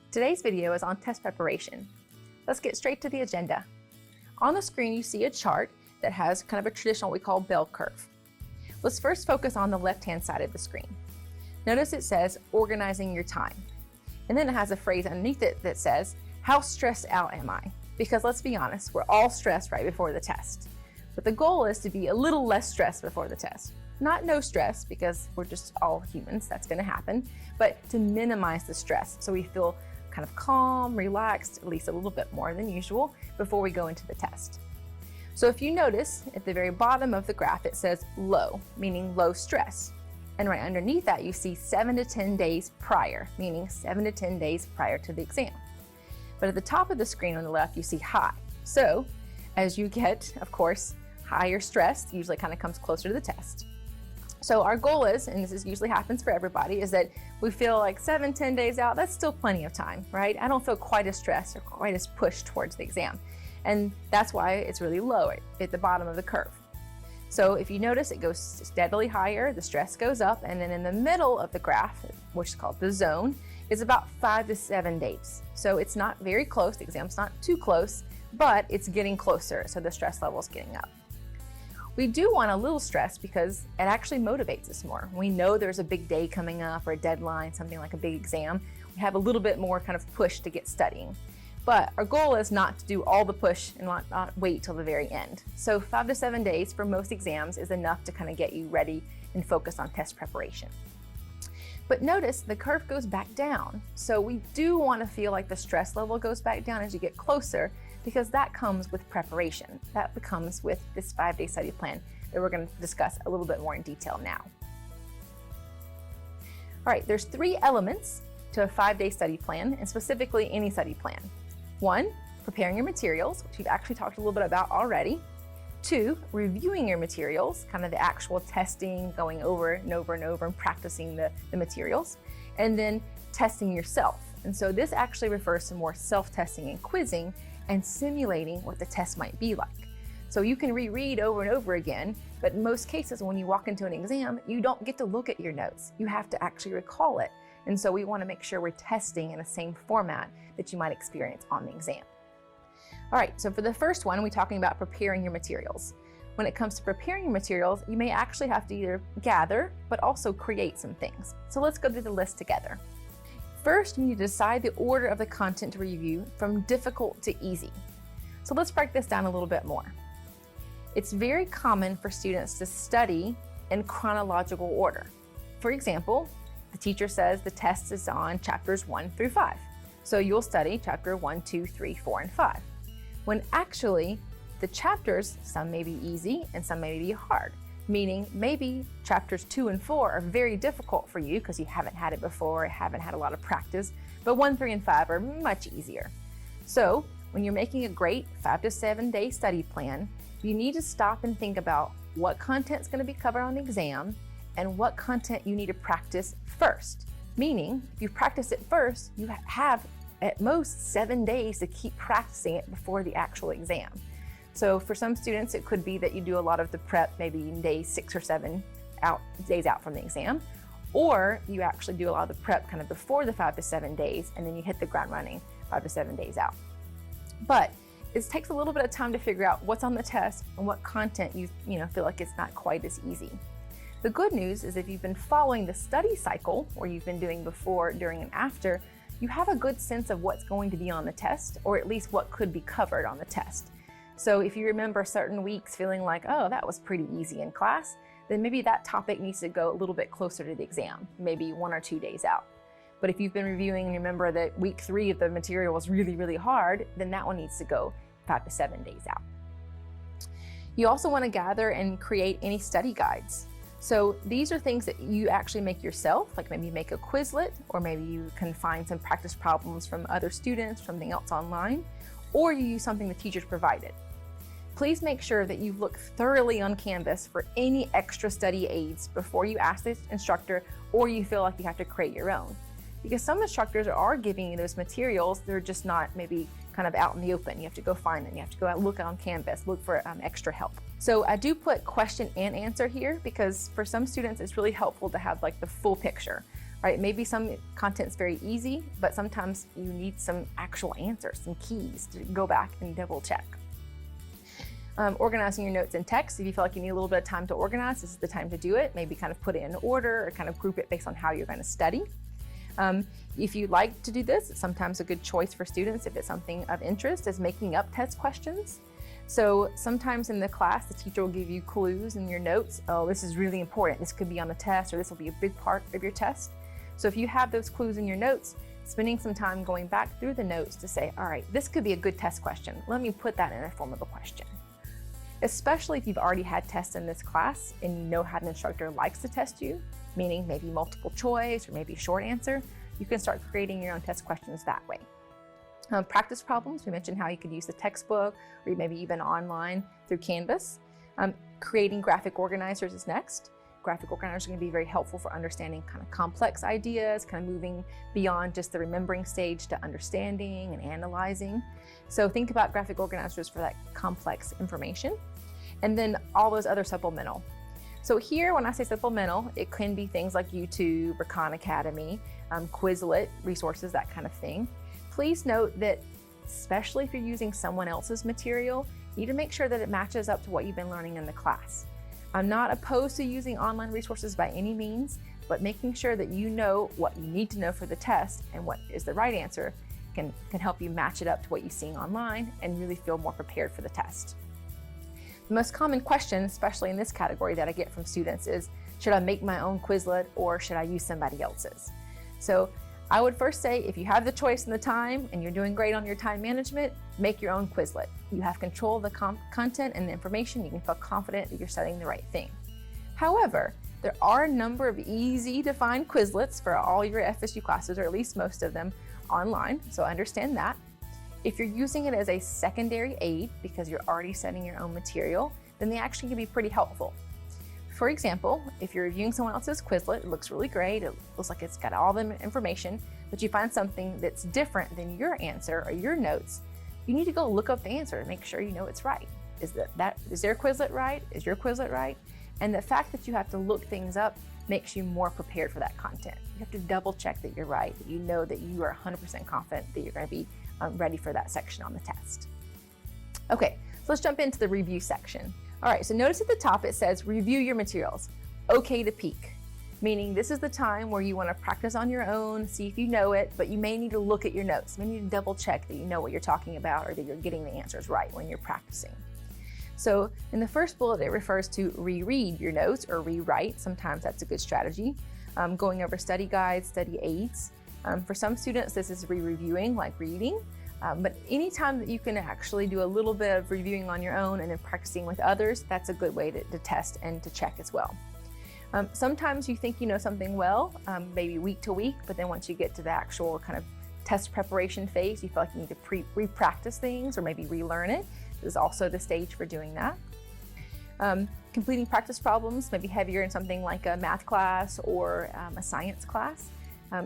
Today's video is on test preparation. Let's get straight to the agenda. On the screen, you see a chart that has kind of a traditional what we call bell curve. Let's first focus on the left-hand side of the screen. Notice it says organizing your time. And then it has a phrase underneath it that says, how stressed out am I? Because let's be honest, we're all stressed right before the test. But the goal is to be a little less stressed before the test. Not no stress, because we're just all humans, that's gonna happen, but to minimize the stress so we feel kind of calm, relaxed, at least a little bit more than usual before we go into the test. So if you notice at the very bottom of the graph, it says low, meaning low stress. And right underneath that, you see 7 to 10 days prior, meaning 7 to 10 days prior to the exam. But at the top of the screen on the left, you see high. So as you get, of course, higher stress, usually kind of comes closer to the test. So our goal is, and this usually happens for everybody, is that we feel like 7, 10 days out, that's still plenty of time, right? I don't feel quite as stressed or quite as pushed towards the exam. And that's why it's really low at the bottom of the curve. So if you notice, it goes steadily higher, the stress goes up, and then in the middle of the graph, which is called the zone, is about 5 to 7 days. So it's not very close, the exam's not too close, but it's getting closer, so the stress level is getting up. We do want a little stress because it actually motivates us more. We know there's a big day coming up or a deadline, something like a big exam. We have a little bit more kind of push to get studying. But our goal is not to do all the push and not wait till the very end. So 5 to 7 days for most exams is enough to kind of get you ready and focus on test preparation. But notice the curve goes back down. So we do want to feel like the stress level goes back down as you get closer, because that comes with preparation. That comes with this 5-day study plan that we're going to discuss a little bit more in detail now. All right, there's 3 elements to a 5-day study plan, and specifically any study plan. 1, preparing your materials, which we've actually talked a little bit about already. 2, reviewing your materials, kind of the actual testing, going over and over and over and practicing the materials. And then testing yourself. And so this actually refers to more self-testing and quizzing and simulating what the test might be like. So you can reread over and over again, but in most cases when you walk into an exam, you don't get to look at your notes. You have to actually recall it. And so we want to make sure we're testing in the same format that you might experience on the exam. All right, so for the first one, we're talking about preparing your materials. When it comes to preparing your materials, you may actually have to either gather, but also create some things. So let's go through the list together. First, you need to decide the order of the content to review from difficult to easy. So let's break this down a little bit more. It's very common for students to study in chronological order. For example, the teacher says the test is on chapters 1 through 5. So you'll study chapter 1, 2, 3, 4, and 5. When actually, the chapters, some may be easy and some may be hard. Meaning maybe chapters 2 and 4 are very difficult for you because you haven't had it before, haven't had a lot of practice, but 1, 3, and 5 are much easier. So when you're making a great 5 to 7 day study plan, you need to stop and think about what content's going to be covered on the exam and what content you need to practice first. Meaning, if you practice it first, you have at most 7 days to keep practicing it before the actual exam. So for some students, it could be that you do a lot of the prep maybe in day 6 or 7 days out from the exam, or you actually do a lot of the prep kind of before the 5 to 7 days, and then you hit the ground running 5 to 7 days out. But it takes a little bit of time to figure out what's on the test and what content you feel like it's not quite as easy. The good news is if you've been following the study cycle, or you've been doing before, during, and after, you have a good sense of what's going to be on the test, or at least what could be covered on the test. So if you remember certain weeks feeling like, oh, that was pretty easy in class, then maybe that topic needs to go a little bit closer to the exam, maybe 1 or 2 days out. But if you've been reviewing and remember that week 3 of the material was really, really hard, then that one needs to go 5 to 7 days out. You also want to gather and create any study guides. So these are things that you actually make yourself, like maybe you make a Quizlet, or maybe you can find some practice problems from other students, something else online, or you use something the teachers provided. Please make sure that you look thoroughly on Canvas for any extra study aids before you ask the instructor or you feel like you have to create your own. Because some instructors are giving you those materials, they're just not maybe kind of out in the open. You have to go find them. You have to go out, look on Canvas, look for extra help. So I do put question and answer here because for some students it's really helpful to have like the full picture. right? Maybe some content's very easy, but sometimes you need some actual answers, some keys to go back and double check. Organizing your notes in text. If you feel like you need a little bit of time to organize, this is the time to do it. Maybe kind of put it in order or kind of group it based on how you're going to study. If you like to do this, it's sometimes a good choice for students if it's something of interest, is making up test questions. So sometimes in the class, the teacher will give you clues in your notes. Oh, this is really important. This could be on the test, or this will be a big part of your test. So if you have those clues in your notes, spending some time going back through the notes to say, all right, this could be a good test question. Let me put that in a form of a question. Especially if you've already had tests in this class and you know how an instructor likes to test you, meaning maybe multiple choice or maybe short answer, you can start creating your own test questions that way. Practice problems, we mentioned how you could use the textbook or maybe even online through Canvas. Creating graphic organizers is next. Graphic organizers are going to be very helpful for understanding kind of complex ideas, kind of moving beyond just the remembering stage to understanding and analyzing. So think about graphic organizers for that complex information. And then all those other supplemental. So here, when I say supplemental, it can be things like YouTube or Khan Academy, Quizlet, resources, that kind of thing. Please note that, especially if you're using someone else's material, you need to make sure that it matches up to what you've been learning in the class. I'm not opposed to using online resources by any means, but making sure that you know what you need to know for the test and what is the right answer can help you match it up to what you're seeing online and really feel more prepared for the test. The most common question, especially in this category, that I get from students is, should I make my own Quizlet or should I use somebody else's? So I would first say, if you have the choice and the time and you're doing great on your time management, make your own Quizlet. You have control of the content and the information. You can feel confident that you're studying the right thing. However, there are a number of easy to find Quizlets for all your FSU classes, or at least most of them, online, so understand that. If you're using it as a secondary aid because you're already studying your own material, then they actually can be pretty helpful. For example, if you're reviewing someone else's Quizlet, it looks really great, it looks like it's got all the information, but you find something that's different than your answer or your notes, you need to go look up the answer and make sure you know it's right. Is their Quizlet right? Is your Quizlet right? And the fact that you have to look things up makes you more prepared for that content. You have to double check that you're right, that you know that you are 100% confident that you're going to be ready for that section on the test. Okay, so let's jump into the review section. All right, so notice at the top it says review your materials. Okay to peek, meaning this is the time where you want to practice on your own, see if you know it, but you may need to look at your notes. You may need to double check that you know what you're talking about or that you're getting the answers right when you're practicing. So in the first bullet, it refers to reread your notes or rewrite. Sometimes that's a good strategy. Going over study guides, study aids. For some students, this is re-reviewing, like reading. But anytime that you can actually do a little bit of reviewing on your own and then practicing with others, that's a good way to test and to check as well. Sometimes you think you know something well, maybe week to week, but then once you get to the actual kind of test preparation phase, you feel like you need to re-practice things or maybe relearn it. This is also the stage for doing that. Completing practice problems, maybe heavier in something like a math class or a science class.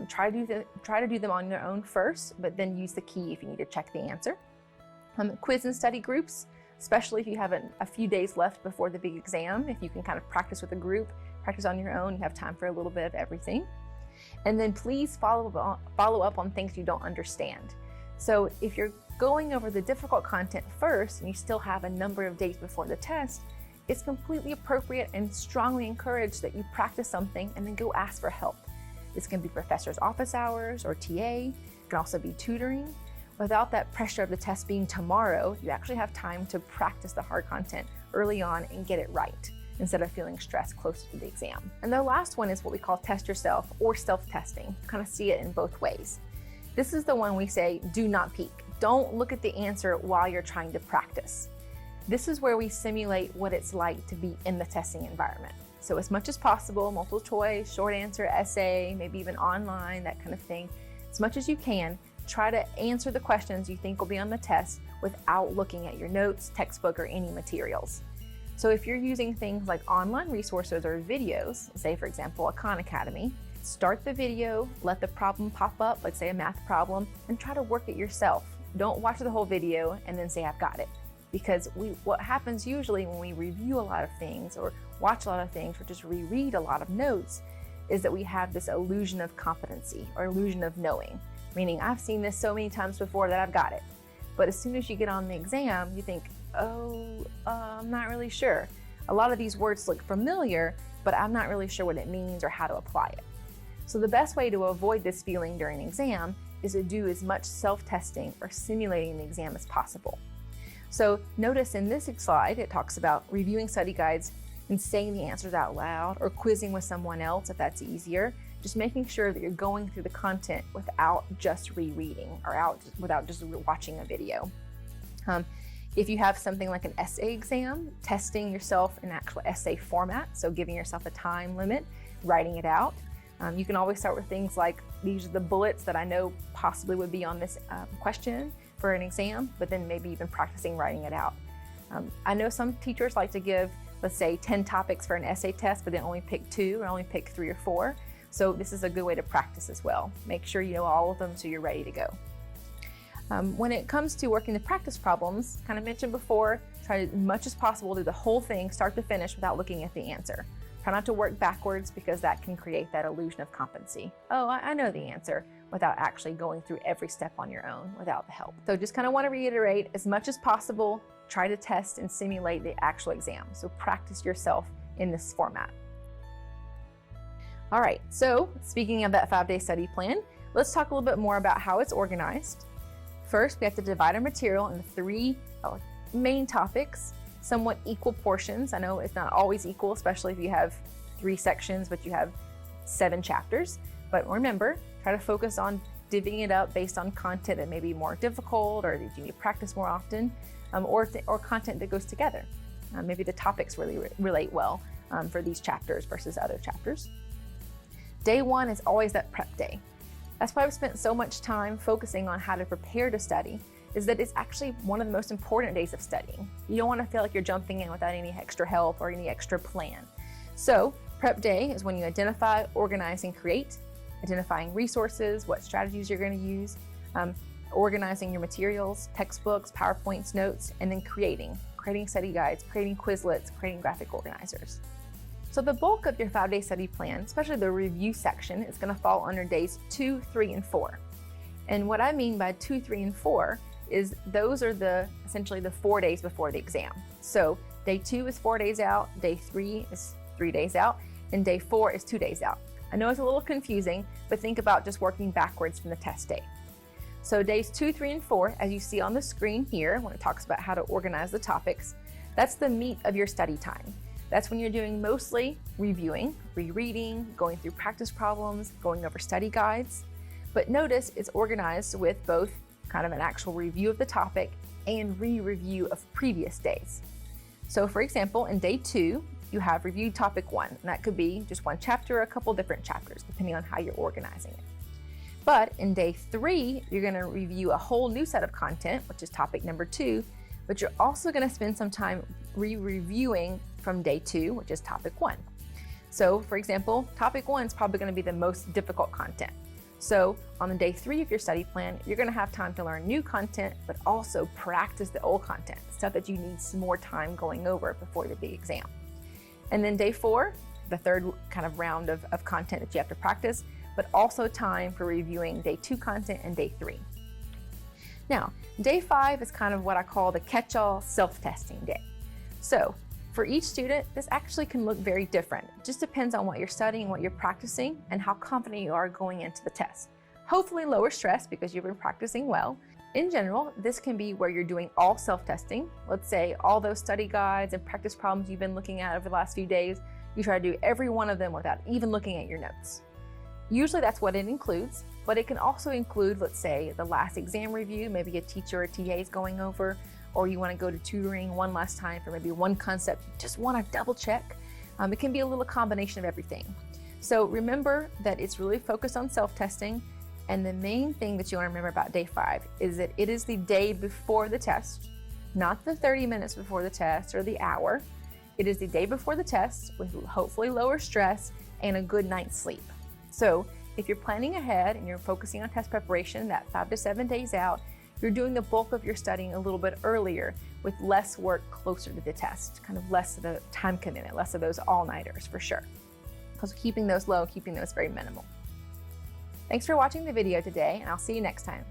Try to do them on your own first, but then use the key if you need to check the answer. Quiz and study groups, especially if you have a few days left before the big exam. If you can kind of practice with a group, practice on your own, you have time for a little bit of everything. And then please follow up on things you don't understand. So if you're going over the difficult content first and you still have a number of days before the test, it's completely appropriate and strongly encouraged that you practice something and then go ask for help. This can be professor's office hours or TA. It can also be tutoring. Without that pressure of the test being tomorrow, you actually have time to practice the hard content early on and get it right instead of feeling stressed closer to the exam. And the last one is what we call test yourself or self-testing. You kind of see it in both ways. This is the one we say, do not peek. Don't look at the answer while you're trying to practice. This is where we simulate what it's like to be in the testing environment. So as much as possible, multiple choice, short answer, essay, maybe even online, that kind of thing. As much as you can, try to answer the questions you think will be on the test without looking at your notes, textbook, or any materials. So if you're using things like online resources or videos, say for example, a Khan Academy, start the video, let the problem pop up, let's say a math problem, and try to work it yourself. Don't watch the whole video and then say, I've got it. Because what happens usually when we review a lot of things or watch a lot of things or just reread a lot of notes is that we have this illusion of competency or illusion of knowing, meaning I've seen this so many times before that I've got it. But as soon as you get on the exam, you think, I'm not really sure. A lot of these words look familiar, but I'm not really sure what it means or how to apply it. So the best way to avoid this feeling during an exam is to do as much self-testing or simulating the exam as possible. So notice in this slide, it talks about reviewing study guides and saying the answers out loud or quizzing with someone else if that's easier. Just making sure that you're going through the content without just rereading or without just watching a video. If you have something like an essay exam, testing yourself in actual essay format, so giving yourself a time limit, writing it out. You can always start with things like, these are the bullets that I know possibly would be on this question for an exam, but then maybe even practicing writing it out. I know some teachers like to give, let's say, 10 topics for an essay test, but they only pick 2 or only pick 3 or 4. So this is a good way to practice as well. Make sure you know all of them so you're ready to go. When it comes to working the practice problems, kind of mentioned before, try to, as much as possible, do the whole thing, start to finish, without looking at the answer. Try not to work backwards because that can create that illusion of competency. Oh, I know the answer, without actually going through every step on your own without the help. So just kind of want to reiterate, as much as possible, try to test and simulate the actual exam. So practice yourself in this format. All right, so speaking of that 5-day study plan, let's talk a little bit more about how it's organized. First, we have to divide our material into 3 main topics, somewhat equal portions. I know it's not always equal, especially if you have 3 sections, but you have 7 chapters. But remember, try to focus on divvying it up based on content that may be more difficult or that you need to practice more often, or content that goes together. Maybe the topics really relate well for these chapters versus other chapters. Day 1 is always that prep day. That's why I've spent so much time focusing on how to prepare to study, is that it's actually one of the most important days of studying. You don't want to feel like you're jumping in without any extra help or any extra plan. So prep day is when you identify, organize, and create, identifying resources, what strategies you're going to use, organizing your materials, textbooks, PowerPoints, notes, and then creating study guides, creating Quizlets, creating graphic organizers. So the bulk of your 5-day study plan, especially the review section, is going to fall under days 2, 3, and 4. And what I mean by 2, 3, and 4 is those are essentially the 4 days before the exam. So day 2 is 4 days out, day 3 is 3 days out, and day 4 is 2 days out. I know it's a little confusing, but think about just working backwards from the test day. So days 2, 3, and 4, as you see on the screen here, when it talks about how to organize the topics, that's the meat of your study time. That's when you're doing mostly reviewing, rereading, going through practice problems, going over study guides. But notice it's organized with both kind of an actual review of the topic and re-review of previous days. So for example, in day 2, you have reviewed topic 1, and that could be just one chapter or a couple different chapters, depending on how you're organizing it. But in day 3, you're going to review a whole new set of content, which is topic number 2, but you're also going to spend some time re-reviewing from day 2, which is topic 1. So for example, topic 1 is probably going to be the most difficult content. So on the day 3 of your study plan, you're going to have time to learn new content, but also practice the old content, stuff that you need some more time going over before the big exam. And then day 4, the third kind of round of content that you have to practice, but also time for reviewing day 2 content and day 3. Now, day 5 is kind of what I call the catch-all self-testing day. So for each student, this actually can look very different. It just depends on what you're studying, what you're practicing, and how confident you are going into the test. Hopefully lower stress because you've been practicing well. In general, this can be where you're doing all self-testing. Let's say all those study guides and practice problems you've been looking at over the last few days, you try to do every one of them without even looking at your notes. Usually that's what it includes, but it can also include, let's say, the last exam review, maybe a teacher or TA is going over, or you want to go to tutoring one last time for maybe one concept, you just want to double check. It can be a little combination of everything. So remember that it's really focused on self-testing, and the main thing that you want to remember about day 5 is that it is the day before the test, not the 30 minutes before the test or the hour. It is the day before the test with hopefully lower stress and a good night's sleep. So if you're planning ahead and you're focusing on test preparation that 5 to 7 days out, you're doing the bulk of your studying a little bit earlier with less work closer to the test, kind of less of the time commitment, less of those all-nighters for sure. because keeping those low, keeping those very minimal. Thanks for watching the video today, and I'll see you next time.